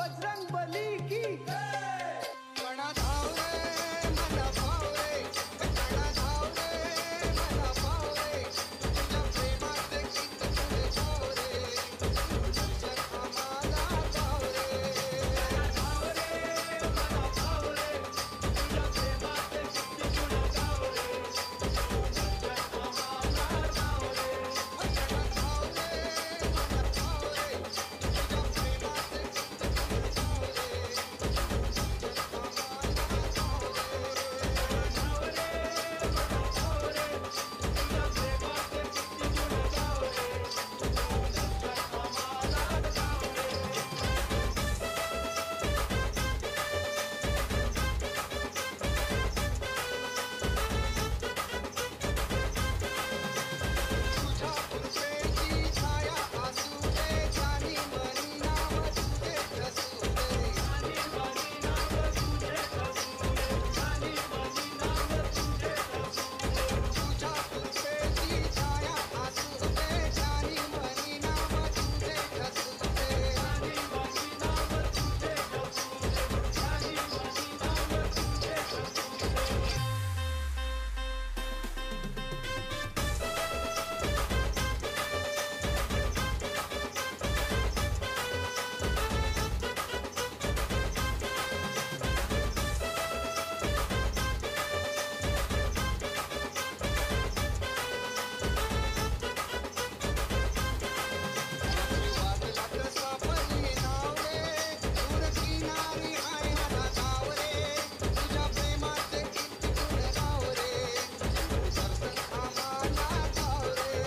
बजरंग बली की गणा धाव रे मला भाव रे, गणा धाव रे मला भाव रे, तुझ्या प्रेमाचे गीत तुझे गाव रे, दर्शन आम्हाला गाव रे. गणा धाव रे मला भाव रे, तुझ्या प्रेमाचे गीत तुझे गाव रे, दर्शन आम्हाला गाव रे. गणा धाव रे मला भाव रे, तुझ्या प्रेमाचे गीत तुझे गाव रे, दर्शन आम्हाला गाव रे. तुझ्या कृपेची छाया असू दे, जानी मनी नाव तुझे ठसू दे. तुझ्या कृपेची छाया असू दे, जानी मनी नाव तुझे ठसू दे. वाटला कसा परी नाव रे, दूर किनारी आहे मला गाव रे, तुझ्या प्रेमाचे गीत तुझे गाव रे, दर्शन आम्हाला गाव रे.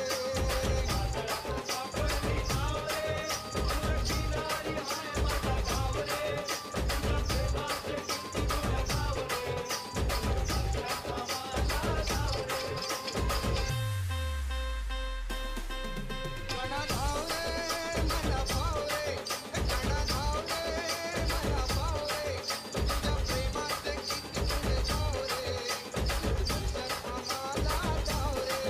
गणा धाव रे मला भाव रे, गणा धाव रे मला भाव रे, तुझ्या प्रेमाचे गीत तुझे गाव रे, दर्शन आम्हाला गाव रे.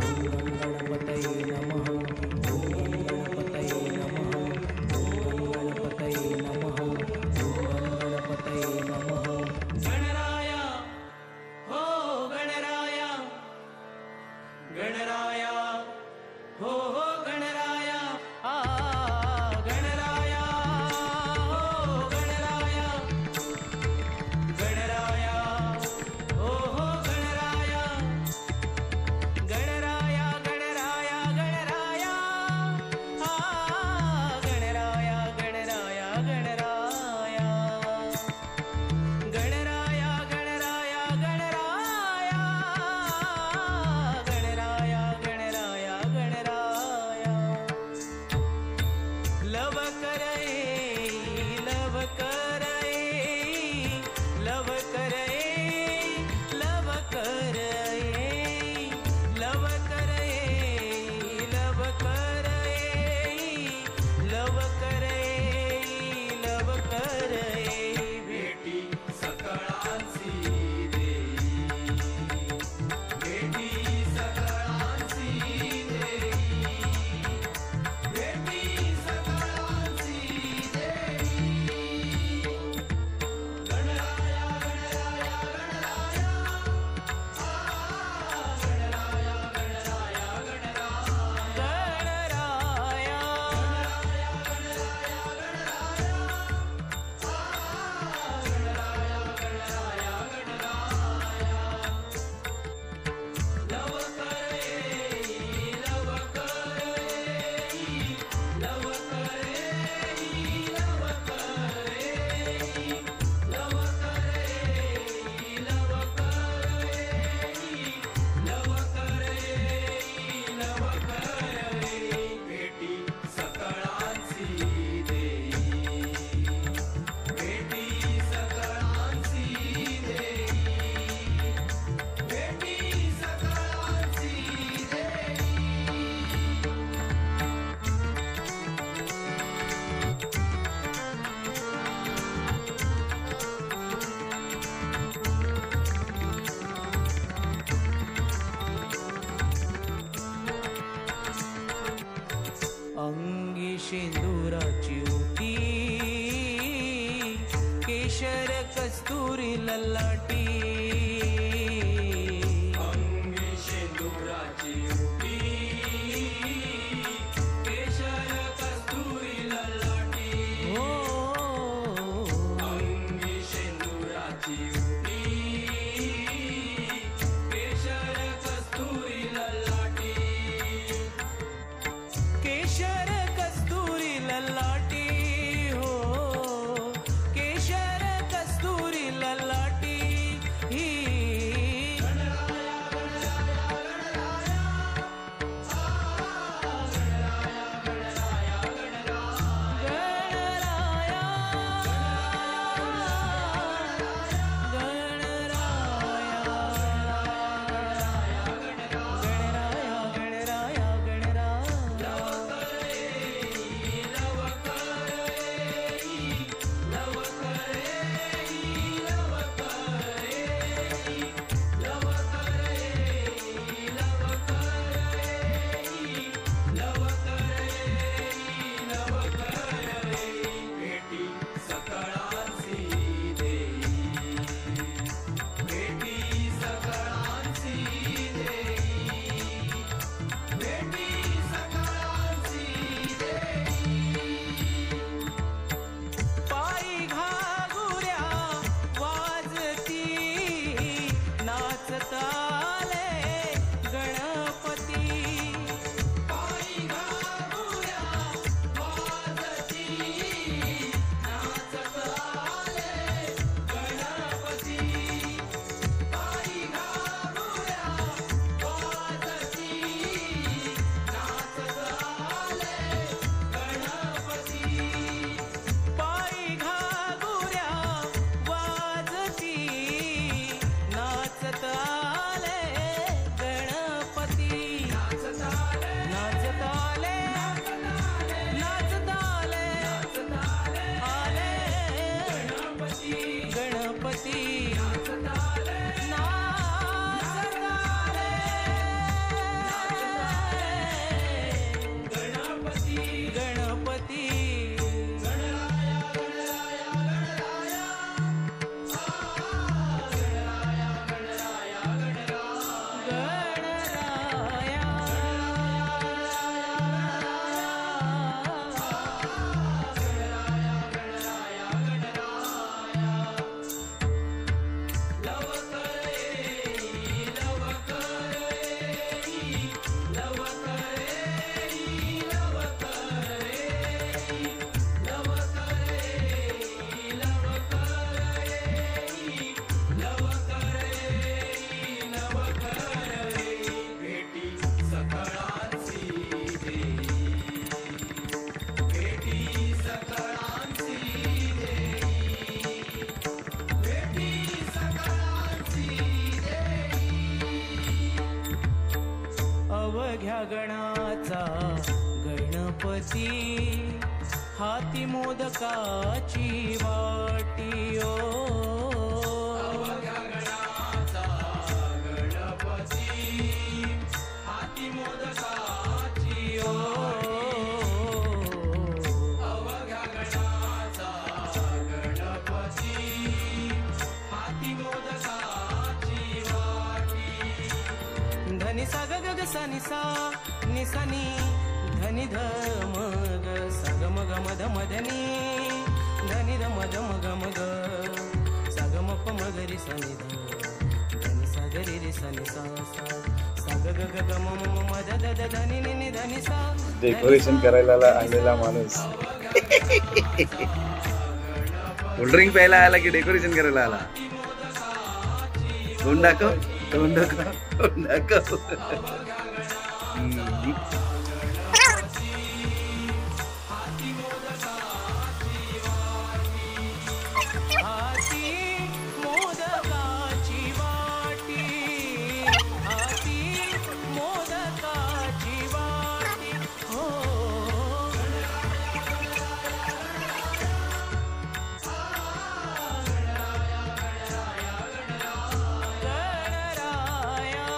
गणपतये नमः. ओम गणपतये नमः. ओम गणपतये नमः. ओम गणपतये नमः. गणराया हो गणराया, गणराया हो गणराया, गणराया हो गणराया, गणराया हो गणराया, गणराया गणराया गणराया, गणराया गणराया गणराया, गणराया गणराया गणराया, गणराया गणराया गणराया. शेंदुराची उटी केशर कस्तुरी ललाटी अंगी शेंदुराची उटी केशर कस्तुरी ललाटी हो अंगी शेंदुराची उटी केशर कस्तुरी ललाटी केशर कस्तुरी ललाटी हो केशर कस्तुरी ललाटी ही भेटी सकळांची देई भेटी सकळांची देई भेटी सकळांची पायी घागुऱ्या वाजती नाचताले गणपती पायी घागुऱ्या वाजती नाचत आले गणपती पायी घागुऱ्या वाजती नाचत आले गणपती पायी घागुऱ्या वाजती नाचत आले गणपती नाचत आले नाचत आले नाचत आले आले गणपती गणपती नाचत आले नाचत आले गणपती गणपती भेटी सकळांची देई भेटी सकळांची देई भेटी सकळांची अवघ्या गणाचा गणपती हाती मोदकाची वाटी ओ अवघ्या गणाचा गणपती हाती मोदकाची ओ अवघ्या गणाचा गणपती हाती मोदकाची वाटी धनी सा ग ग सा नि सा नि सा नि धनी ध म ग सा ग म ग म ध म ध नि धनी ध म ध म ग म ग सा ग म प म ग रि सा नि ध धनी सा ग रि रि सा नि सा सा सा ग ग ग ग म म म म ध ध ध धनी नि नि धनी सा डेकोरेशन करायला आलेला माणूस कोल्ड्रिंक प्यायला आला की डेकोरेशन करायला आला. तोंड दाखव तोंड दाखव तोंड दाखव. हाती मोदकाची वाटी हाती मोदकाची वाटी हो गणराया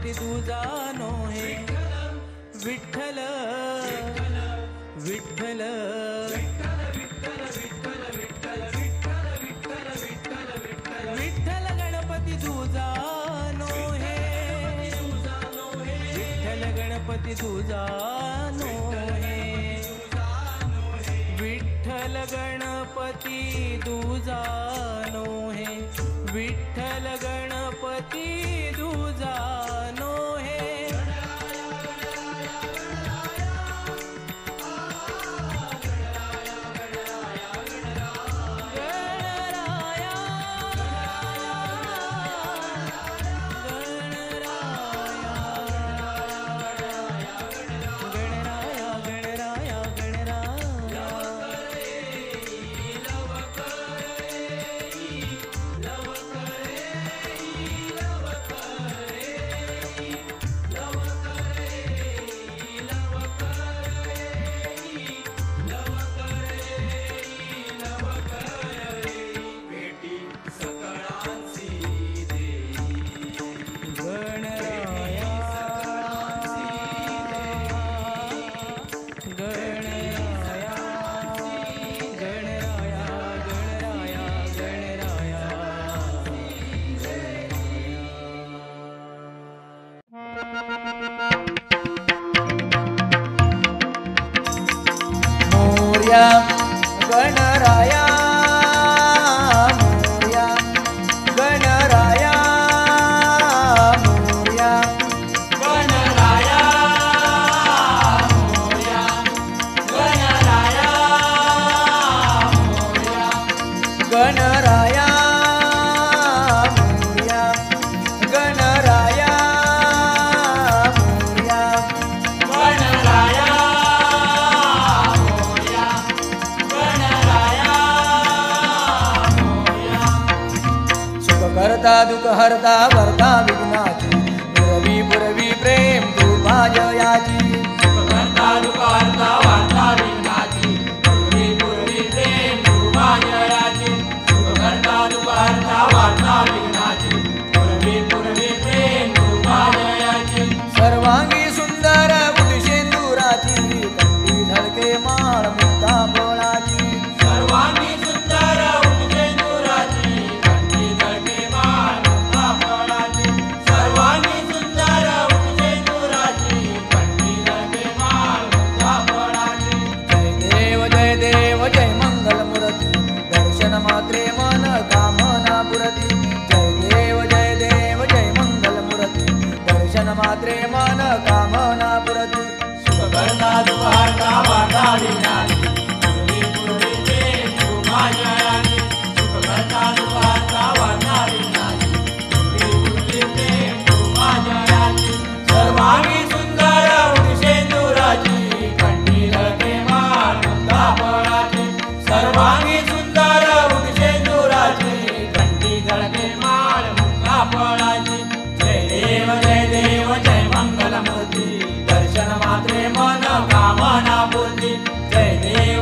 गणपती तुझा नो हे विठ्ठल विठ्ठल विठ्ठल गणपती तुझा नो हे विठ्ठल गणपती तुझा नो हे विठ्ठल गणपती तुझा नो हे विठ्ठल गणपती तुझा नो हे गणराया मोरया गणराया मोरया गणराया मोरया गणराया मोरया गणराया मोरया गणराया मोरया गणराया करता दुःख हरता वरता विघ्नाची पुरवी पुरवी प्रेम कृपा जयाची करता दुःख हरता वार्ता विघ्नाची पूर्वी पूर्वी प्रेम कृपा जयाची करता दुःख हरता वार्ता विघ्नाची पूर्वी पूर्वी प्रेम कृपा जयाची सर्वांगी सुंदर उदिशेंदुराची कंठी झळके माळ मुक्ता बोळाची सर्वांगी सुंदर उठेंदुराची कंठी झळके माळ मुक्ता बोळाची सर्वांगी सुंदर उठेंदुराची कंठी झळके माळ मुक्ता बोळाची जय देव जय मंगल मूर्ती दर्शन मात्रे मन कामना पुरती जय देव जय मंगल मूर्ती दर्शन मात्रे मन कामना पुरती सुख करता दुःख हरता वार्ता विघ्नाची पूर्वी पूर्वी प्रेम कृपा जयाची सुख करता दुःख हरता वार्ता विघ्नाची पूर्वी पूर्वी प्रेम कृपा जयाची सर्वांगी सुंदर उठेंदुराची कंठी झळके माळ मुक्ता बोळाची सर्वांगी सुंदर उठेंदुराची कंठी झळके माळ मुक्ता बोळाची जय देव जय मंगल मूर्ती दर्शन मात्रे मन कामना पूर्ती जय देव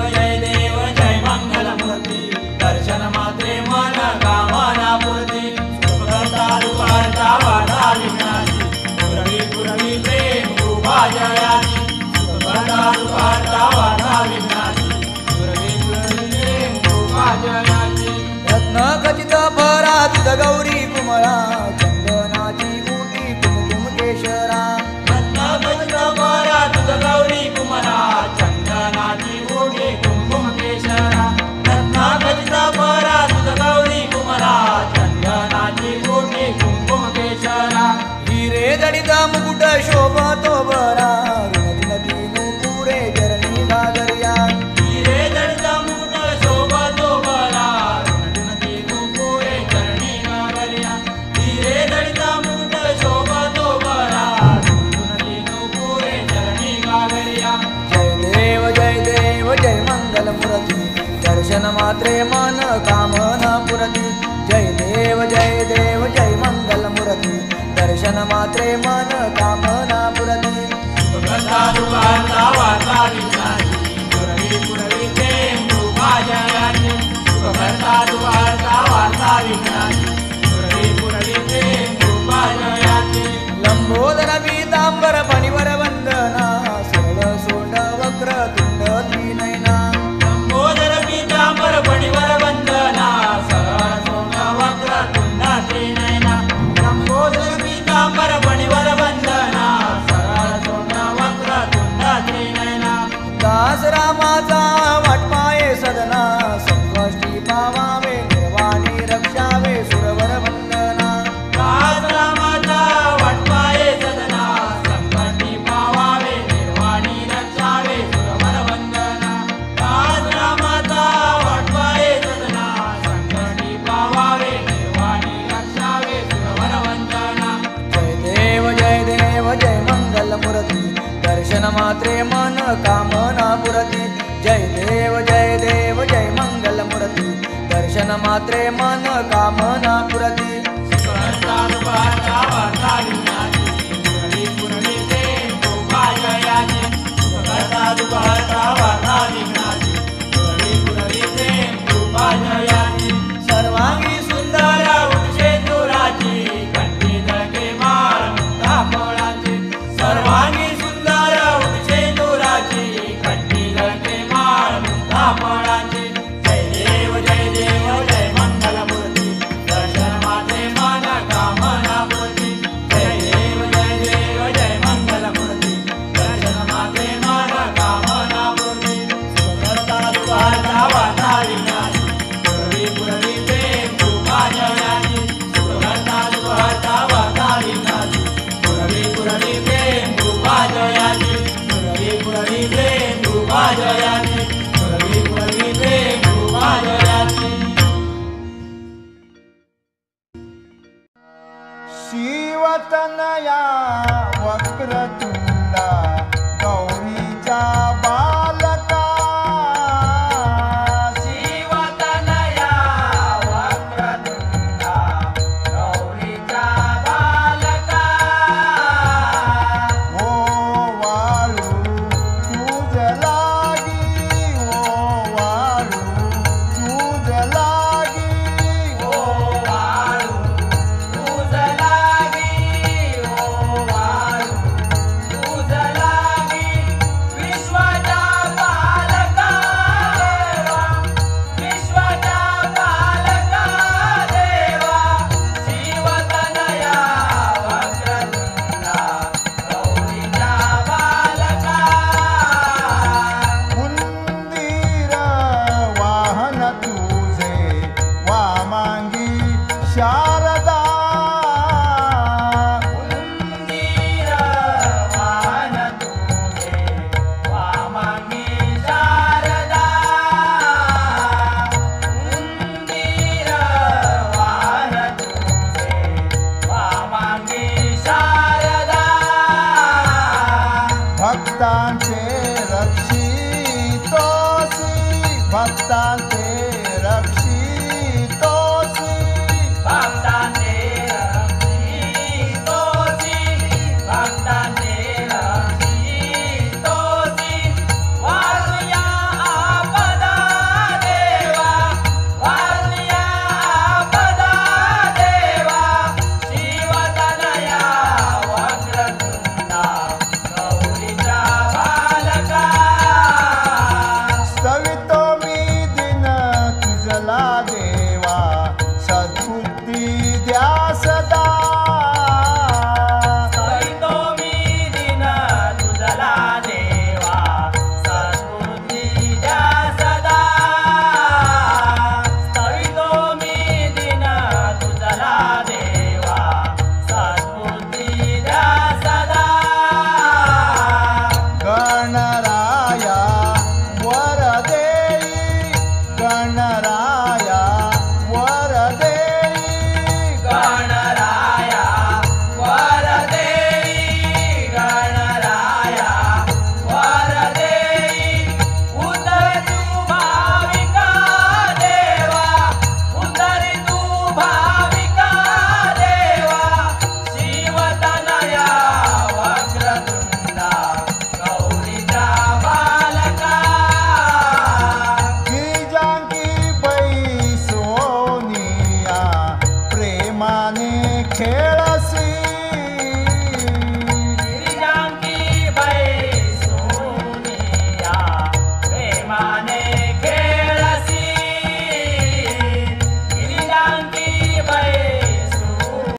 जय मंगल मूर्ती दर्शन मात्रे मन कामना पूर्ती सुख करता दुःख हरता वार्ता विघ्नाची पूर्वी पूर्वी प्रेम कृपा जयाची सुख करता दुःख हरता वार्ता विघ्नाची पूर्वी पूर्वी प्रेम कृपा जयाची रत्न खचित भरा तुझ गौरी कुमळा चंदनाची मोठी कुमकुम केशरा रत्नाखचित भरा तुझ गौरी कुमरा चंदनाची ओढे कुंकुम केशरा रत्नाखचित भरा तुझ गौरी कुमरा चंदनाची ओढे कुंकुम केशरा हिरे जडित मुकुट शोभतो बरा विनती नदी पुरे चरणी गागरिया हिरे जडित मुकुट शोभतो बरा नदी पुरे चरणी गागरिया हिरे जडित मुकुट शोभतो बरा नदी पुरे चरणी गागरिया जय देव जय मंगल मूर्ती दर्शन मात्रे मन कामना पुरती जय देव जय मंगल मूर्ती दर्शन मात्रे मन कामना पुरती करता दुःख हरता वार्ता विघ्नाची पूर्वी पूर्वी प्रेम कृपा जयाची सुख करता दुःख हरता वार्ता विघ्नाची पूर्वी पूर्वी प्रेम कृपा जयाची लंबोदर मात्रे मन कामना पुरती जय देव जय मंगलमूर्ती दर्शन मात्रे मन कामना पुरती सुखहर्ता दुःखहर्ता वार्ता विनाशी मुरली मुरली प्रेम शोभा जयाची सुखहर्ता दुःखहर्ता वार्ता विनाशी मुरली मुरली प्रेम शोभा जयाची सर्वांगी सुंदर उठशेंदुराची कंठी धके माळ मुक्ता फळाची सर्वांगी सुंदर उठशेंदुराची कंठी धके माळ मुक्ता फळाची जय देव जय मंगलमूर्ती दर्शन मात्रे मन कामना पूर्ती जय देव जय मंगलमूर्ती दर्शन मात्रे मन कामना पूर्ती सुखहर्ता दुःखहर्ता वार्ता विनाशी मुरली मुरली प्रेम शोभा जयाची सुखहर्ता दुःखहर्ता वार्ता विनाशी मुरली मुरली प्रेम शोभा जयाची मुरली मुरली प्रेम शोभा जयाची मुरली मुरली प्रेम शोभा जयाची शिवतनया वक्रतुंडा गौरीचा बालका शिवतनया वक्रतुंडा गौरीचा बालका ओ वाळू तुझ लागी ओ वाळू तुझ लागी ओ वाळू तुझ लागी ओ वाळू तुझ लागी विश्वाचा बालका देवा विश्वाचा बालका देवा शिवतनया वक्रतुंडा गौरीचा बालका उंदीर वाहन तुझे वामांगी शारदा उंदीर वाहन तुझे वामांगी शारदा उंदीर वाहन तुझे वामांगी शारदा भक्तांचे रक्षितोसी भक्तांचे